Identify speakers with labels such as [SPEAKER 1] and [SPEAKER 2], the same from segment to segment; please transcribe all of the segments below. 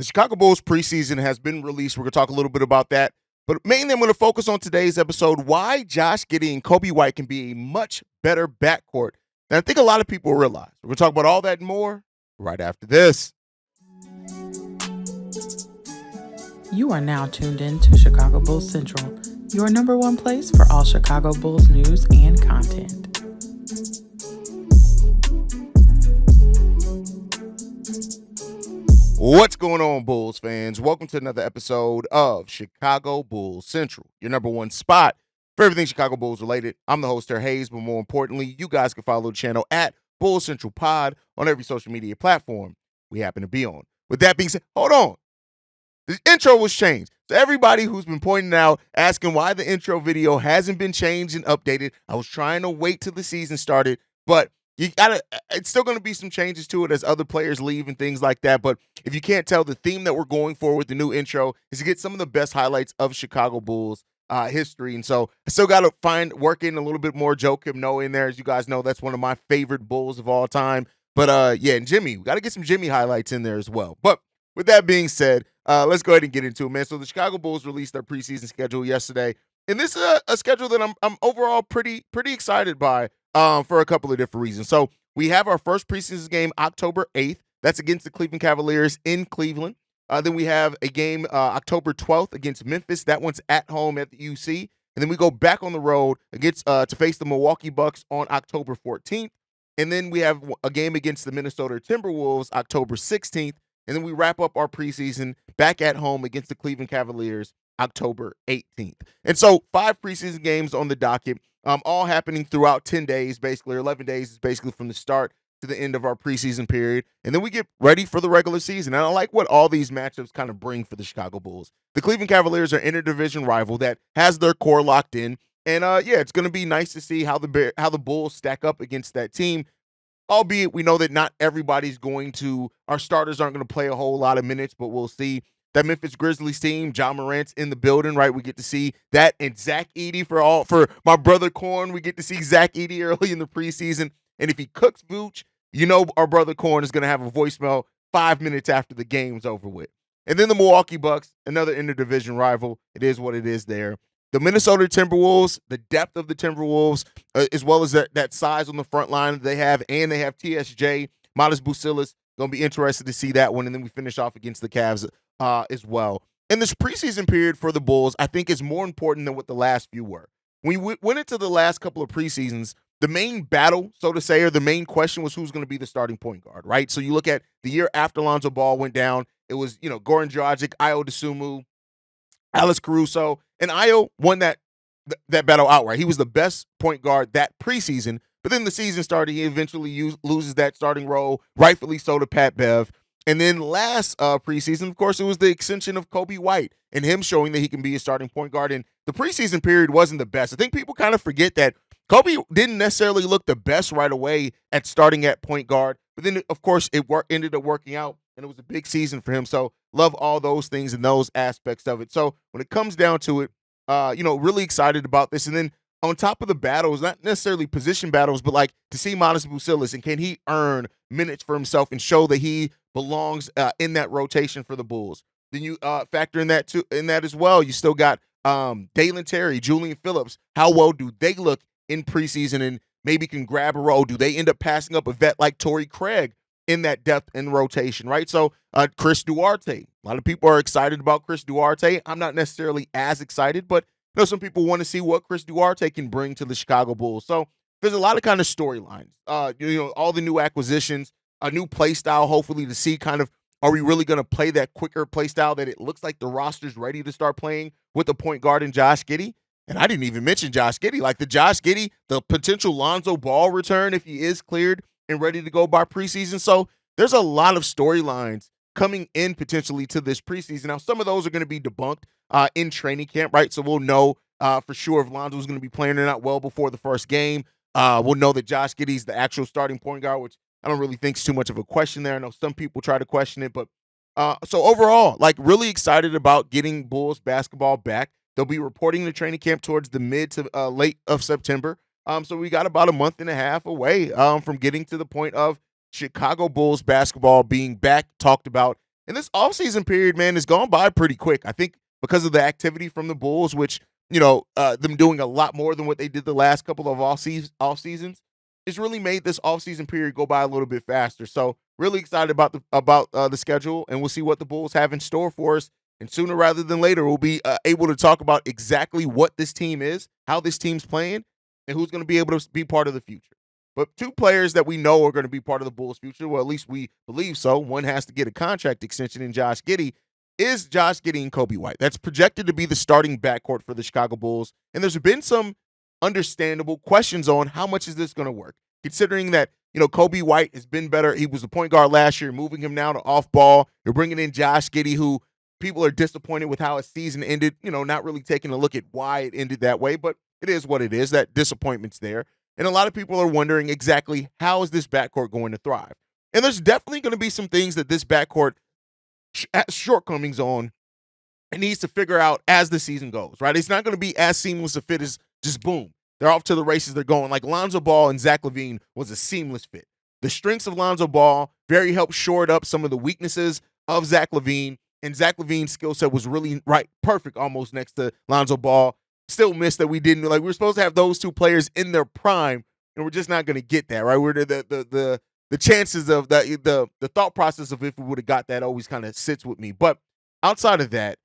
[SPEAKER 1] The Chicago Bulls preseason has been released. We're going to talk a little bit about that. But mainly, I'm going to focus on today's episode why Josh Giddey and Coby White can be a much better backcourt than I think a lot of people realize. We're going to talk about all that and more right after this.
[SPEAKER 2] You are now tuned in to Chicago Bulls Central, your number one place for all Chicago Bulls news and content.
[SPEAKER 1] What's going on, Bulls fans? Welcome to another episode of Chicago Bulls Central, your number one spot for everything Chicago Bulls related. I'm the host here, Haize, but more importantly, you guys can follow the channel at Bulls Central Pod on every social media platform we happen to be on. With that being said, hold on. The intro was changed. So everybody who's been pointing out, asking why the intro video hasn't been changed and updated, I was trying to wait till the season started, but it's still going to be some changes to it as other players leave and things like that. But if you can't tell, the theme that we're going for with the new intro is to get some of the best highlights of Chicago Bulls history. And so I still got to work in a little bit more Joe Kimno in there. As you guys know, that's one of my favorite Bulls of all time. But and Jimmy, we got to get some Jimmy highlights in there as well. But with that being said, let's go ahead and get into it, man. So the Chicago Bulls released their preseason schedule yesterday. And this is a schedule that I'm overall pretty excited by. For a couple of different reasons. So we have our first preseason game October 8th. That's against the Cleveland Cavaliers in Cleveland. Then we have a game October 12th against Memphis. That one's at home at the UC. And then we go back on the road against to face the Milwaukee Bucks on October 14th. And then we have a game against the Minnesota Timberwolves October 16th. And then we wrap up our preseason back at home against the Cleveland Cavaliers October 18th. And so 5 preseason games on the docket. All happening throughout 10 days, basically, or 11 days is basically from the start to the end of our preseason period. And then we get ready for the regular season. And I like what all these matchups kind of bring for the Chicago Bulls. The Cleveland Cavaliers are an interdivision rival that has their core locked in. And, it's going to be nice to see how the Bulls stack up against that team. Albeit we know that not everybody's our starters aren't going to play a whole lot of minutes, but we'll see. That Memphis Grizzlies team, John Morant's in the building, right? We get to see that, and Zach Edey for my brother Korn. We get to see Zach Edey early in the preseason, and if he cooks Vooch, you know our brother Korn is going to have a voicemail 5 minutes after the game's over with. And then the Milwaukee Bucks, another interdivision rival. It is what it is there. The Minnesota Timberwolves, the depth of the Timberwolves, as well as that size on the front line that they have, and they have TSJ, Modest Bucilis. Going to be interested to see that one, and then we finish off against the Cavs as well. And this preseason period for the Bulls, I think, is more important than what the last few were. When we went into the last couple of preseasons, the main battle, so to say, or the main question was who's going to be the starting point guard, right? So you look at the year after Lonzo Ball went down, it was, Goran Dragic, Ayo Dosunmu, Alex Caruso, and Ayo won that battle outright. He was the best point guard that preseason, but then the season started. He eventually loses that starting role, rightfully so, to Pat Bev. And then last preseason, of course, it was the extension of Coby White and him showing that he can be a starting point guard. And the preseason period wasn't the best. I think people kind of forget that Coby didn't necessarily look the best right away at starting at point guard. But then, of course, it ended up working out, and it was a big season for him. So love all those things and those aspects of it. So when it comes down to it, really excited about this. And then on top of the battles, not necessarily position battles, but like to see Modest Bucilis, and can he earn minutes for himself and show that he belongs in that rotation for the Bulls. Then you factor in that as well. You still got Dalen Terry, Julian Phillips. How well do they look in preseason and maybe can grab a role? Do they end up passing up a vet like Torrey Craig in that depth and rotation, right? So Chris Duarte. A lot of people are excited about Chris Duarte. I'm not necessarily as excited, but some people want to see what Chris Duarte can bring to the Chicago Bulls. So there's a lot of kind of storylines. All the new acquisitions, a new play style, hopefully, to see kind of, are we really going to play that quicker play style that it looks like the roster's ready to start playing with the point guard in Josh Giddey? And I didn't even mention Josh Giddey. Like the Josh Giddey, the potential Lonzo Ball return if he is cleared and ready to go by preseason. So there's a lot of storylines coming in potentially to this preseason. Now, some of those are going to be debunked in training camp, right? So we'll know for sure if Lonzo's going to be playing or not well before the first game. We'll know that Josh Giddey's the actual starting point guard, which I don't really think is too much of a question there. I know some people try to question it, but so overall, like really excited about getting Bulls basketball back. They'll be reporting the training camp towards the mid to late of September. So we got about a month and a half away from getting to the point of Chicago Bulls basketball being back, talked about, And this offseason period, man, has gone by pretty quick. I think because of the activity from the Bulls, which, them doing a lot more than what they did the last couple of off seasons, it's really made this offseason period go by a little bit faster. So really excited about the schedule, and we'll see what the Bulls have in store for us. And sooner rather than later, we'll be able to talk about exactly what this team is, how this team's playing, and who's going to be able to be part of the future. But two players that we know are going to be part of the Bulls' future, well, at least we believe so. One has to get a contract extension in Josh Giddey, is Josh Giddey and Coby White. That's projected to be the starting backcourt for the Chicago Bulls. And there's been some understandable questions on how much is this going to work, considering that, Coby White has been better. He was the point guard last year, moving him now to off ball. You're bringing in Josh Giddey, who people are disappointed with how his season ended, not really taking a look at why it ended that way, but it is what it is. That disappointment's there. And a lot of people are wondering exactly how is this backcourt going to thrive. And there's definitely going to be some things that this backcourt has shortcomings on and needs to figure out as the season goes, right? It's not going to be as seamless a fit as just boom, they're off to the races, they're going. Like Lonzo Ball and Zach LaVine was a seamless fit. The strengths of Lonzo Ball very helped shore up some of the weaknesses of Zach LaVine, and Zach LaVine's skill set was really perfect almost next to Lonzo Ball. Still missed that we didn't, we were supposed to have those two players in their prime, and we're just not going to get that, right? We're the chances of the thought process of if we would have got that always kind of sits with me. But outside of that,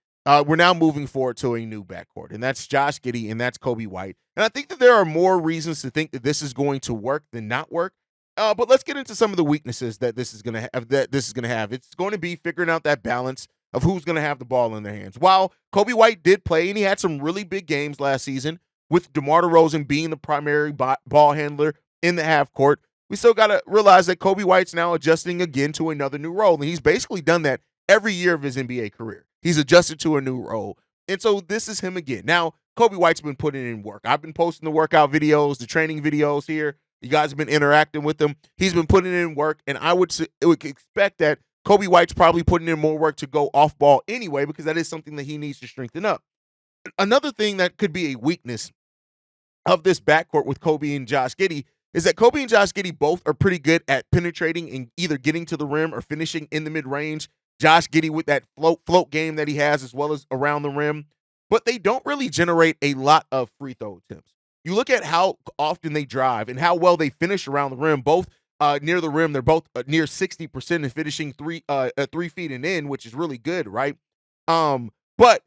[SPEAKER 1] we're now moving forward to a new backcourt, and that's Josh Giddey and that's Coby White. And I think that there are more reasons to think that this is going to work than not work. But let's get into some of the weaknesses that this is going to have. It's going to be figuring out that balance of who's going to have the ball in their hands. While Coby White did play, and he had some really big games last season, with DeMar DeRozan being the primary ball handler in the half court, we still got to realize that Coby White's now adjusting again to another new role. And he's basically done that every year of his NBA career. He's adjusted to a new role. And so this is him again. Now, Coby White's been putting in work. I've been posting the workout videos, the training videos here. You guys have been interacting with him. He's been putting in work, and I would expect that Coby White's probably putting in more work to go off ball anyway, because that is something that he needs to strengthen up. Another thing that could be a weakness of this backcourt with Coby and Josh Giddey is that Coby and Josh Giddey both are pretty good at penetrating and either getting to the rim or finishing in the mid-range. Josh Giddey with that float game that he has as well as around the rim. But they don't really generate a lot of free throw attempts. You look at how often they drive and how well they finish around the rim, both near the rim. They're both near 60% and finishing 3 feet and in, which is really good, right? But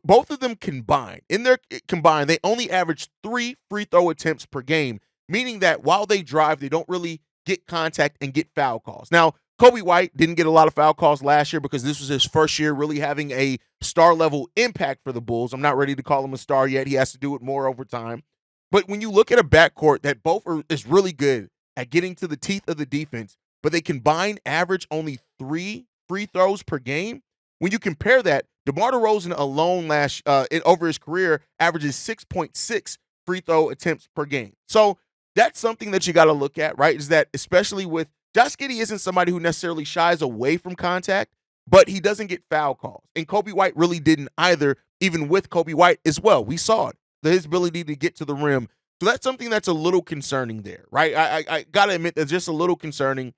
[SPEAKER 1] both of them combined, they only average 3 free throw attempts per game, meaning that while they drive, they don't really get contact and get foul calls. Now, Coby White didn't get a lot of foul calls last year because this was his first year really having a star-level impact for the Bulls. I'm not ready to call him a star yet. He has to do it more over time. But when you look at a backcourt that is really good at getting to the teeth of the defense, but they combine average only 3 free throws per game, when you compare that, DeMar DeRozan alone over his career averages 6.6 free throw attempts per game. So that's something that you got to look at, right? Is that especially with Josh Giddey isn't somebody who necessarily shies away from contact, but he doesn't get foul calls. And Coby White really didn't either, even with Coby White as well. We saw it, his ability to get to the rim. So that's something that's a little concerning there, right? I got to admit that's just a little concerning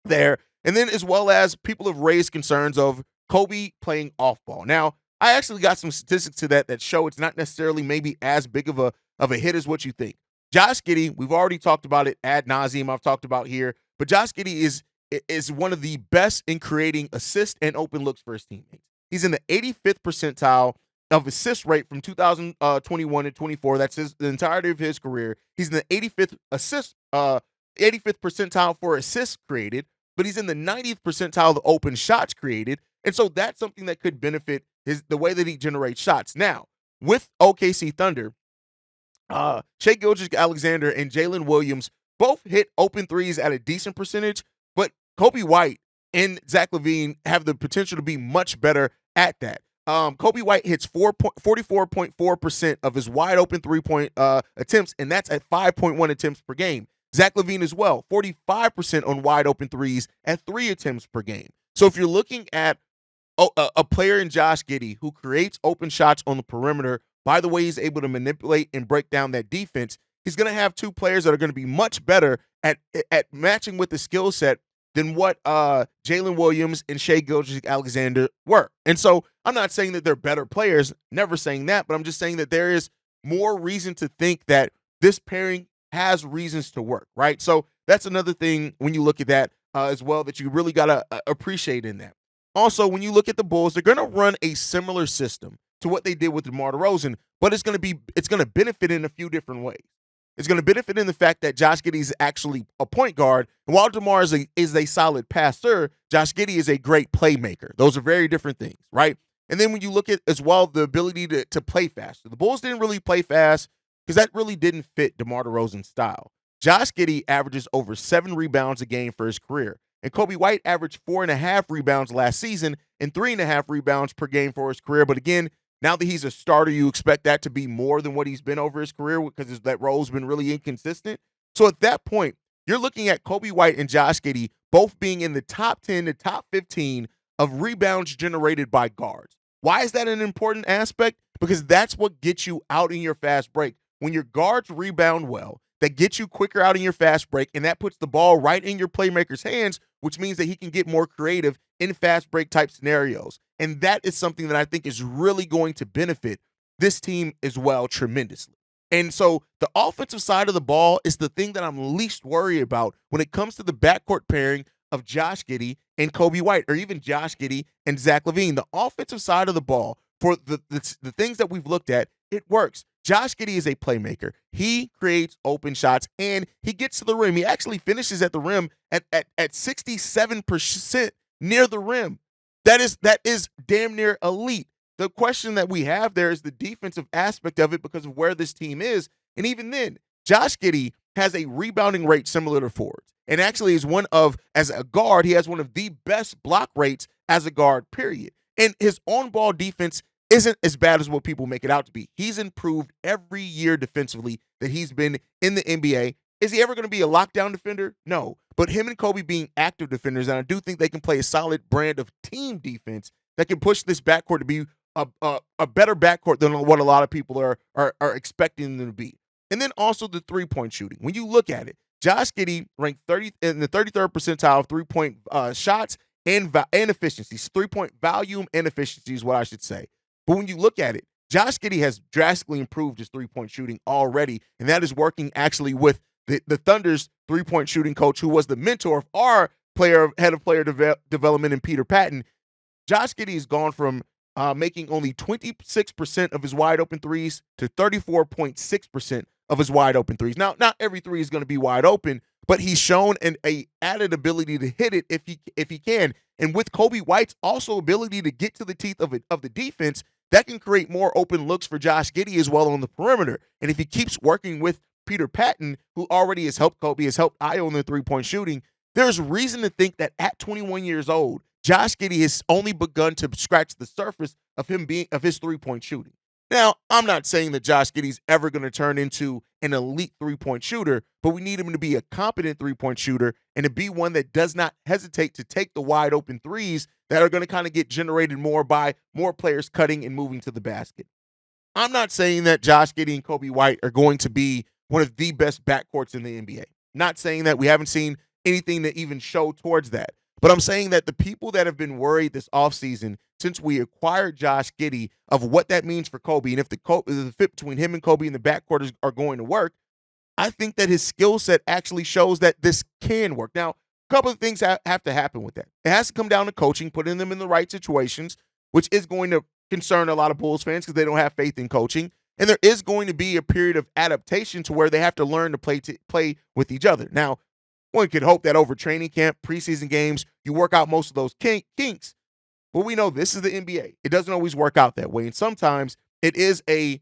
[SPEAKER 1] there. And then as well as people have raised concerns of Coby playing off ball. Now, I actually got some statistics to that show it's not necessarily maybe as big of a hit as what you think. Josh Giddey, we've already talked about it ad nauseum. I've talked about here. But Josh Giddey is one of the best in creating assists and open looks for his teammates. He's in the 85th percentile of assist rate from 2021 to 24. That's the entirety of his career. He's in the 85th percentile for assists created, but he's in the 90th percentile of open shots created. And so that's something that could benefit the way that he generates shots. Now, with OKC Thunder, Shai Gilgeous-Alexander and Jalen Williams both hit open threes at a decent percentage, but Coby White and Zach LaVine have the potential to be much better at that. Coby White hits 44.4% of his wide open three-point attempts, and that's at 5.1 attempts per game. Zach LaVine as well, 45% on wide open threes at 3 attempts per game. So if you're looking at a player in Josh Giddey who creates open shots on the perimeter, by the way he's able to manipulate and break down that defense, he's going to have 2 players that are going to be much better at matching with the skill set than what Jalen Williams and Shai Gilgeous-Alexander were. And so I'm not saying that they're better players, never saying that, but I'm just saying that there is more reason to think that this pairing has reasons to work, right? So that's another thing when you look at that as well that you really got to appreciate in that. Also, when you look at the Bulls, they're going to run a similar system to what they did with DeMar DeRozan, but it's going to benefit in a few different ways. It's going to benefit in the fact that Josh Giddey is actually a point guard, and while DeMar is a solid passer, Josh Giddey is a great playmaker. Those are very different things, right? And then when you look at as well the ability to play faster, the Bulls didn't really play fast because that really didn't fit DeMar DeRozan's style. Josh Giddey averages over 7 rebounds a game for his career, and Coby White averaged 4.5 rebounds last season and 3.5 rebounds per game for his career. But again, now that he's a starter, you expect that to be more than what he's been over his career because that role's been really inconsistent. So at that point, you're looking at Coby White and Josh Giddey both being in the top 10 to top 15 of rebounds generated by guards. Why is that an important aspect? Because that's what gets you out in your fast break. When your guards rebound well, that gets you quicker out in your fast break, and that puts the ball right in your playmaker's hands, which means that he can get more creative in fast break type scenarios. And that is something that I think is really going to benefit this team as well tremendously. And so the offensive side of the ball is the thing that I'm least worried about when it comes to the backcourt pairing of Josh Giddey and Coby White, or even Josh Giddey and Zach LaVine. The offensive side of the ball, for the things that we've looked at, it works. Josh Giddey is a playmaker. He creates open shots, and he gets to the rim. He actually finishes at the rim at 67% near the rim. That is damn near elite. The question that we have there is the defensive aspect of it because of where this team is. And even then, Josh Giddey has a rebounding rate similar to Ford's. And actually is as a guard, he has one of the best block rates as a guard, period. And his on-ball defense isn't as bad as what people make it out to be. He's improved every year defensively that he's been in the NBA. Is he ever going to be a lockdown defender? No. But him and Coby being active defenders, and I do think they can play a solid brand of team defense that can push this backcourt to be a better backcourt than what a lot of people are expecting them to be. And then also the three-point shooting. When you look at it, Josh Giddey ranked in the 33rd percentile of three-point shots and efficiencies. Three-point volume and efficiency is what I should say. But when you look at it, Josh Giddey has drastically improved his three-point shooting already, and that is working actually with the Thunder's three-point shooting coach, who was the mentor of our head of player development, and Peter Patton. Josh Giddey has gone from making only 26% of his wide-open threes to 34.6% of his wide-open threes. Now, not every three is going to be wide open, but he's shown an added ability to hit it if he can. And with Coby White's also ability to get to the teeth of the defense, that can create more open looks for Josh Giddey as well on the perimeter. And if he keeps working with Peter Patton, who already has helped Coby, has helped Io in the three-point shooting, there's reason to think that at 21 years old, Josh Giddey has only begun to scratch the surface of his three-point shooting. Now, I'm not saying that Josh Giddey's ever going to turn into an elite three-point shooter, but we need him to be a competent three-point shooter and to be one that does not hesitate to take the wide-open threes that are going to kind of get generated more by more players cutting and moving to the basket. I'm not saying that Josh Giddey and Coby White are going to be one of the best backcourts in the NBA. Not saying that. We haven't seen anything to even show towards that. But I'm saying that the people that have been worried this offseason since we acquired Josh Giddey of what that means for Coby and if the fit between him and Coby in the backcourt are going to work, I think that his skill set actually shows that this can work. Now, a couple of things have to happen with that. It has to come down to coaching, putting them in the right situations, which is going to concern a lot of Bulls fans because they don't have faith in coaching. And there is going to be a period of adaptation to where they have to learn to play with each other. Now, one could hope that over training camp, preseason games, you work out most of those kinks. But we know this is the NBA. It doesn't always work out that way. And sometimes it is a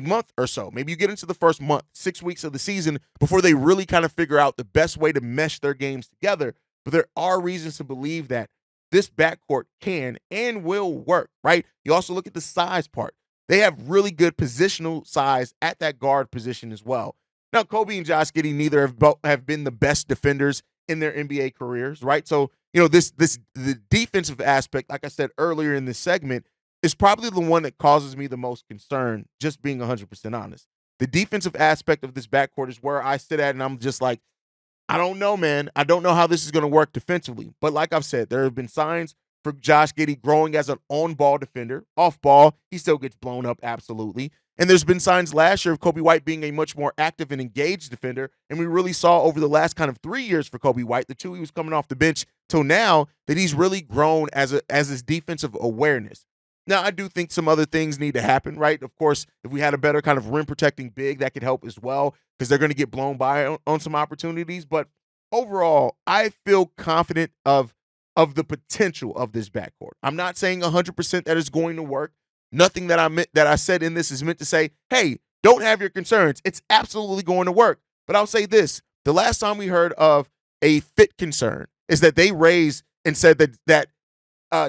[SPEAKER 1] month or so. Maybe you get into the first month, 6 weeks of the season before they really kind of figure out the best way to mesh their games together. But there are reasons to believe that this backcourt can and will work, right? You also look at the size part. They have really good positional size at that guard position as well. Now, Coby and Josh Giddey neither have been the best defenders in their NBA careers, right? So, the defensive aspect, like I said earlier in this segment, is probably the one that causes me the most concern, just being 100% honest. The defensive aspect of this backcourt is where I sit at, and I'm just like, I don't know, man. I don't know how this is going to work defensively. But like I've said, there have been signs for Josh Giddey growing as an on-ball defender. Off-ball, he still gets blown up, absolutely. And there's been signs last year of Coby White being a much more active and engaged defender. And we really saw over the last kind of 3 years for Coby White, the 2 he was coming off the bench till now, that he's really grown as his defensive awareness. Now, I do think some other things need to happen, right? Of course, if we had a better kind of rim protecting big, that could help as well, because they're going to get blown by on some opportunities. But overall, I feel confident of the potential of this backcourt. I'm not saying 100% that it's going to work. Nothing that I said in this is meant to say, hey, don't have your concerns. It's absolutely going to work. But I'll say this: the last time we heard of a fit concern is that they raised and said that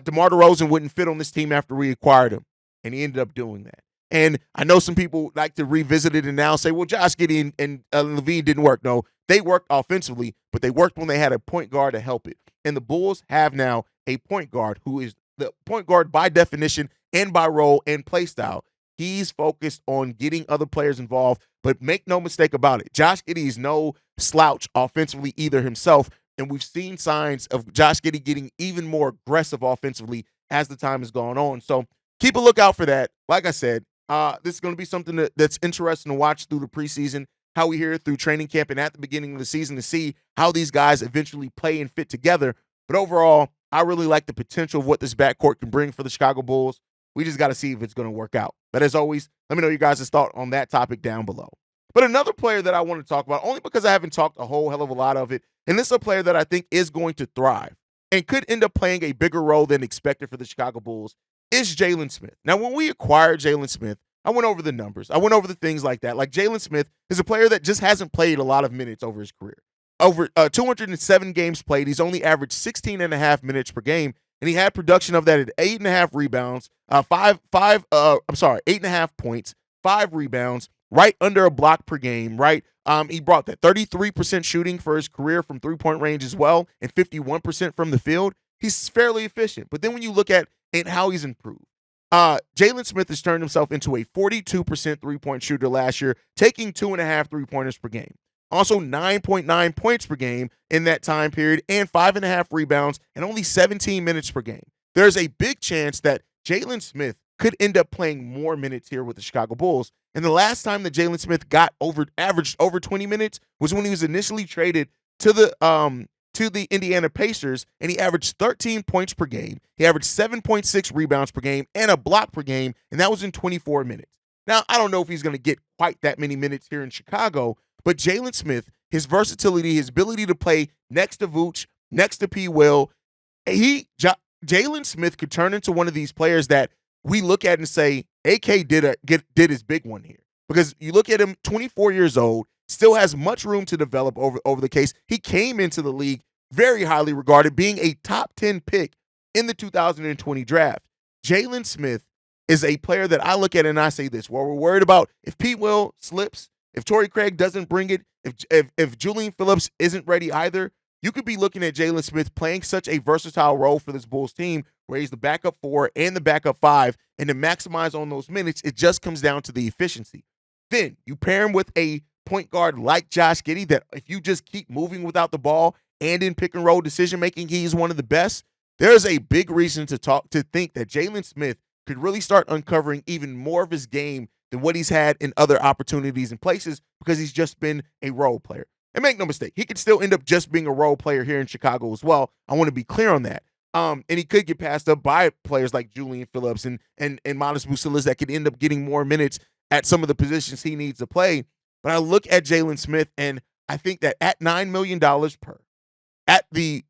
[SPEAKER 1] DeMar DeRozan wouldn't fit on this team after we acquired him, and he ended up doing that. And I know some people like to revisit it and now say, well, Josh Giddey and Levine didn't work. No, they worked offensively, but they worked when they had a point guard to help it. And the Bulls have now a point guard who is the point guard by definition and by role and play style. He's focused on getting other players involved, but make no mistake about it, Josh Giddey is no slouch offensively either himself. And we've seen signs of Josh Giddey getting even more aggressive offensively as the time has gone on. So keep a lookout for that. Like I said, this is going to be something that's interesting to watch through the preseason, how we hear it through training camp and at the beginning of the season to see how these guys eventually play and fit together. But overall, I really like the potential of what this backcourt can bring for the Chicago Bulls. We just got to see if it's going to work out. But as always, let me know your guys' thought on that topic down below. But another player that I want to talk about, only because I haven't talked a whole hell of a lot of it, and this is a player that I think is going to thrive and could end up playing a bigger role than expected for the Chicago Bulls, is Jaylen Smith. Now, when we acquired Jaylen Smith, I went over the numbers. I went over the things like that. Like, Jaylen Smith is a player that just hasn't played a lot of minutes over his career. Over 207 games played, he's only averaged 16 and a half minutes per game, and he had production of that at 8.5 rebounds, 8.5 points, 5 rebounds, right under a block per game, right? He brought that 33% shooting for his career from three-point range as well, and 51% from the field. He's fairly efficient. But then when you look at how he's improved, Jaylen Smith has turned himself into a 42% three-point shooter last year, taking 2.5 three-pointers per game. Also 9.9 points per game in that time period, and 5.5 rebounds, and only 17 minutes per game. There's a big chance that Jaylen Smith could end up playing more minutes here with the Chicago Bulls. And the last time that Jaylen Smith averaged over 20 minutes was when he was initially traded to the Indiana Pacers, and he averaged 13 points per game. He averaged 7.6 rebounds per game and a block per game, and that was in 24 minutes. Now, I don't know if he's going to get quite that many minutes here in Chicago, but Jaylen Smith, his versatility, his ability to play next to Vooch, next to P. Will, Jaylen Smith could turn into one of these players that we look at and say, AK did his big one here. Because you look at him, 24 years old, still has much room to develop over the case. He came into the league very highly regarded, being a top 10 pick in the 2020 draft. Jaylen Smith is a player that I look at and I say this, well, we're worried about if Pete Will slips, if Torrey Craig doesn't bring it, if Julian Phillips isn't ready either, you could be looking at Jaylen Smith playing such a versatile role for this Bulls team where he's the backup 4 and the backup 5, and to maximize on those minutes, it just comes down to the efficiency. Then you pair him with a point guard like Josh Giddey that if you just keep moving without the ball and in pick and roll decision making, he's one of the best. There's a big reason to think that Jaylen Smith could really start uncovering even more of his game than what he's had in other opportunities and places because he's just been a role player. And make no mistake, he could still end up just being a role player here in Chicago as well. I want to be clear on that. And he could get passed up by players like Julian Phillips and Matas Bucelis that could end up getting more minutes at some of the positions he needs to play. But I look at Jaylen Smith, and I think that at $9 million per, at the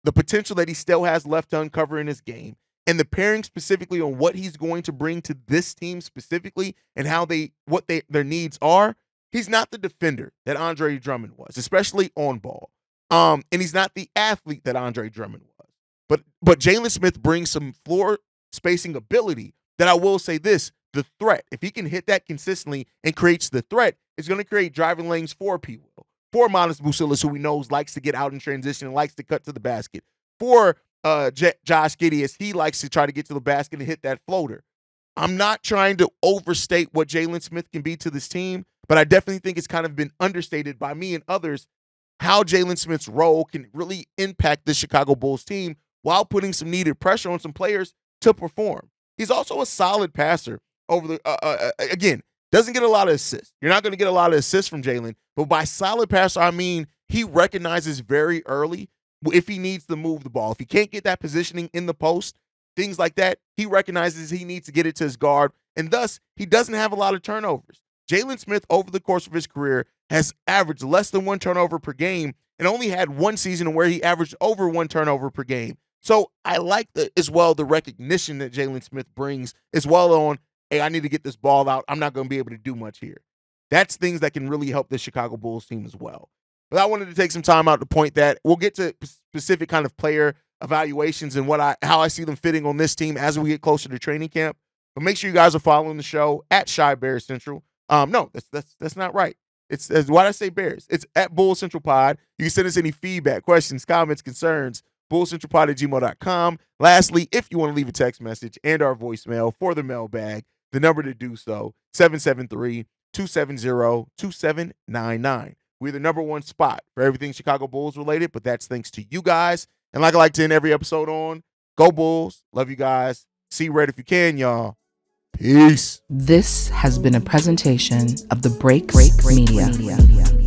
[SPEAKER 1] potential that he still has left to uncover in his game, and the pairing specifically on what he's going to bring to this team specifically and what their needs are, he's not the defender that Andre Drummond was, especially on ball. And he's not the athlete that Andre Drummond was. But Jaylen Smith brings some floor spacing ability that I will say this, the threat, if he can hit that consistently and creates the threat, it's going to create driving lanes for people. For Matas Bucelis, who we know likes to get out in transition and likes to cut to the basket. For Josh Giddey, as he likes to try to get to the basket and hit that floater. I'm not trying to overstate what Jaylen Smith can be to this team, but I definitely think it's kind of been understated by me and others how Jaylen Smith's role can really impact the Chicago Bulls team while putting some needed pressure on some players to perform. He's also a solid passer over the again, doesn't get a lot of assists. You're not going to get a lot of assists from Jaylen, but by solid passer, I mean he recognizes very early if he needs to move the ball. If he can't get that positioning in the post, things like that, he recognizes he needs to get it to his guard, and thus he doesn't have a lot of turnovers. Jaylen Smith, over the course of his career, has averaged less than 1 turnover per game and only had one season where he averaged over 1 turnover per game. So I like as well the recognition that Jaylen Smith brings as well on, hey, I need to get this ball out. I'm not going to be able to do much here. That's things that can really help the Chicago Bulls team as well. But I wanted to take some time out to point that. We'll get to specific kind of player evaluations and how I see them fitting on this team as we get closer to training camp. But make sure you guys are following the show at Shy Bears Central. No, that's not right. Why did I say Bears? It's at Bulls Central Pod. You can send us any feedback, questions, comments, concerns, bullcentralpod@gmail.com. Lastly, if you want to leave a text message and our voicemail for the mailbag, the number to do so, 773-270-2799. We're the number one spot for everything Chicago Bulls related, but that's thanks to you guys. And like I like to end every episode on, go Bulls. Love you guys. See red if you can, y'all. Peace.
[SPEAKER 2] This has been a presentation of the Break Media.